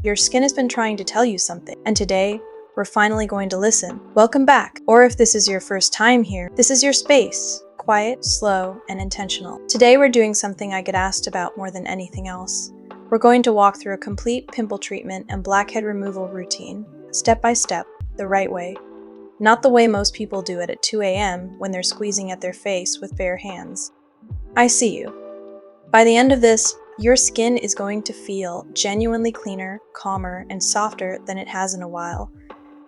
Your skin has been trying to tell you something, and today, we're finally going to listen. Welcome back, or if this is your first time here, this is your space. Quiet, slow, and intentional. Today we're doing something I get asked about more than anything else. We're going to walk through a complete pimple treatment and blackhead removal routine, step by step, the right way. Not the way most people do it at 2 a.m. when they're squeezing at their face with bare hands. I see you. By the end of this, your skin is going to feel genuinely cleaner, calmer, and softer than it has in a while.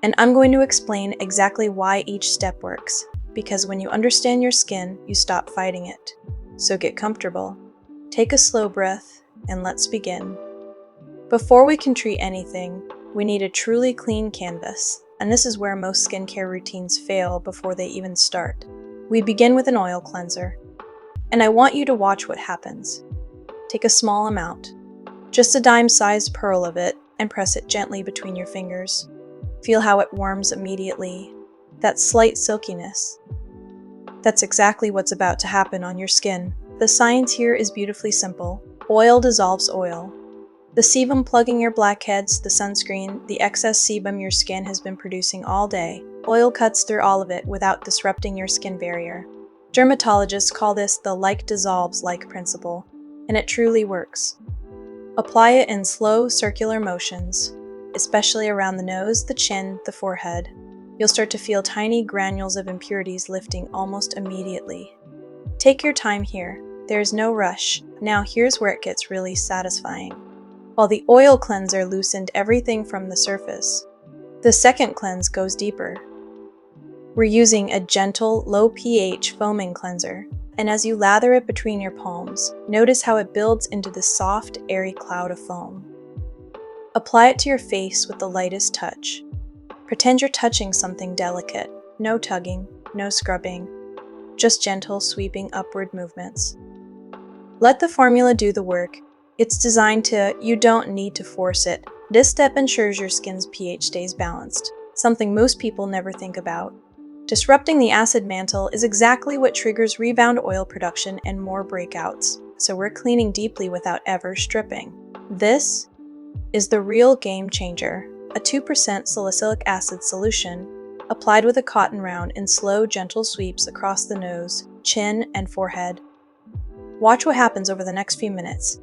And I'm going to explain exactly why each step works, because when you understand your skin, you stop fighting it. So get comfortable, take a slow breath, and let's begin. Before we can treat anything, we need a truly clean canvas, and this is where most skincare routines fail before they even start. We begin with an oil cleanser, and I want you to watch what happens. Take a small amount, just a dime-sized pearl of it, and press it gently between your fingers. Feel how it warms immediately, that slight silkiness. That's exactly what's about to happen on your skin. The science here is beautifully simple. Oil dissolves oil. The sebum plugging your blackheads, the sunscreen, the excess sebum your skin has been producing all day. Oil cuts through all of it without disrupting your skin barrier. Dermatologists call this the like dissolves like principle, and it truly works. Apply it in slow circular motions, especially around the nose, the chin, the forehead. You'll start to feel tiny granules of impurities lifting almost immediately. Take your time here. There's no rush. Now here's where it gets really satisfying. While the oil cleanser loosened everything from the surface, the second cleanse goes deeper. We're using a gentle, low pH foaming cleanser, and as you lather it between your palms, notice how it builds into this soft, airy cloud of foam. Apply it to your face with the lightest touch. Pretend you're touching something delicate. No tugging, no scrubbing, just gentle, sweeping upward movements. Let the formula do the work. It's designed to, you don't need to force it. This step ensures your skin's pH stays balanced, something most people never think about. Disrupting the acid mantle is exactly what triggers rebound oil production and more breakouts, so we're cleaning deeply without ever stripping. This is the real game changer, a 2% salicylic acid solution applied with a cotton round in slow, gentle sweeps across the nose, chin, and forehead. Watch what happens over the next few minutes.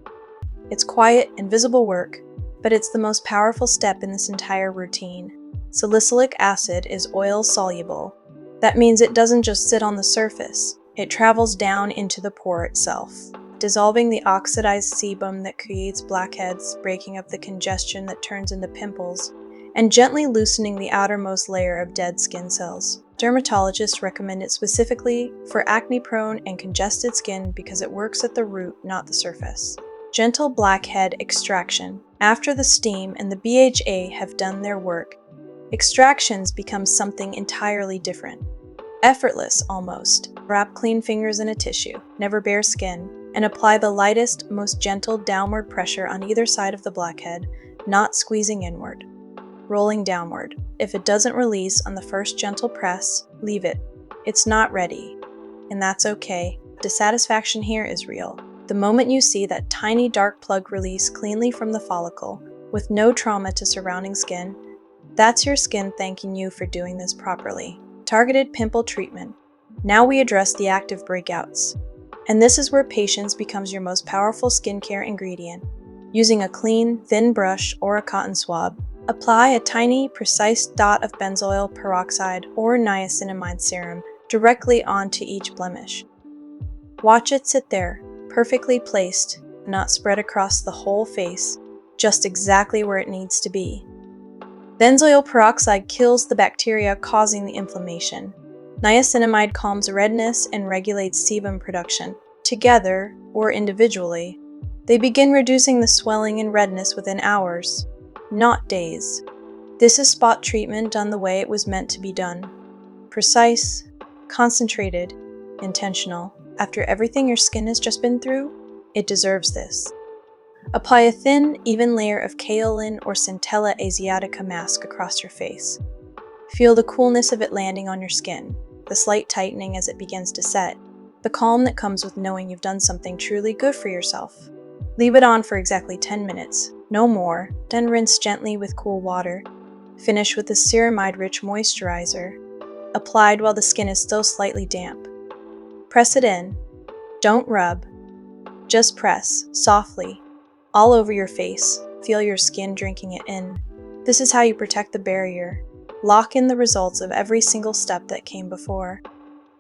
It's quiet, invisible work, but it's the most powerful step in this entire routine. Salicylic acid is oil-soluble. That means it doesn't just sit on the surface, it travels down into the pore itself, dissolving the oxidized sebum that creates blackheads, breaking up the congestion that turns into pimples, and gently loosening the outermost layer of dead skin cells. Dermatologists recommend it specifically for acne-prone and congested skin because it works at the root, not the surface. Gentle blackhead extraction. After the steam and the BHA have done their work, extractions become something entirely different. Effortless, almost. Wrap clean fingers in a tissue, never bare skin, and apply the lightest, most gentle downward pressure on either side of the blackhead, not squeezing inward. Rolling downward. If it doesn't release on the first gentle press, leave it. It's not ready, and that's okay. Dissatisfaction here is real. The moment you see that tiny dark plug release cleanly from the follicle, with no trauma to surrounding skin, that's your skin thanking you for doing this properly. Targeted pimple treatment. Now we address the active breakouts. And this is where patience becomes your most powerful skincare ingredient. Using a clean, thin brush or a cotton swab, apply a tiny, precise dot of benzoyl peroxide or niacinamide serum directly onto each blemish. Watch it sit there, perfectly placed, not spread across the whole face, just exactly where it needs to be. Benzoyl peroxide kills the bacteria causing the inflammation. Niacinamide calms redness and regulates sebum production. Together, or individually, they begin reducing the swelling and redness within hours, not days. This is spot treatment done the way it was meant to be done. Precise, concentrated, intentional. After everything your skin has just been through, it deserves this. Apply a thin, even layer of kaolin or Centella asiatica mask across your face. Feel the coolness of it landing on your skin, the slight tightening as it begins to set, the calm that comes with knowing you've done something truly good for yourself. Leave it on for exactly 10 minutes. No more, then rinse gently with cool water. Finish with a ceramide-rich moisturizer, applied while the skin is still slightly damp. Press it in. Don't rub. Just press, softly, all over your face. Feel your skin drinking it in. This is how you protect the barrier. Lock in the results of every single step that came before.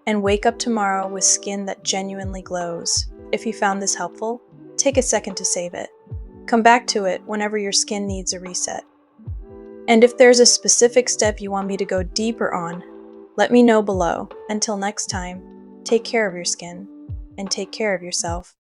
And wake up tomorrow with skin that genuinely glows. If you found this helpful, take a second to save it. Come back to it whenever your skin needs a reset. And if there's a specific step you want me to go deeper on, let me know below. Until next time, take care of your skin and take care of yourself.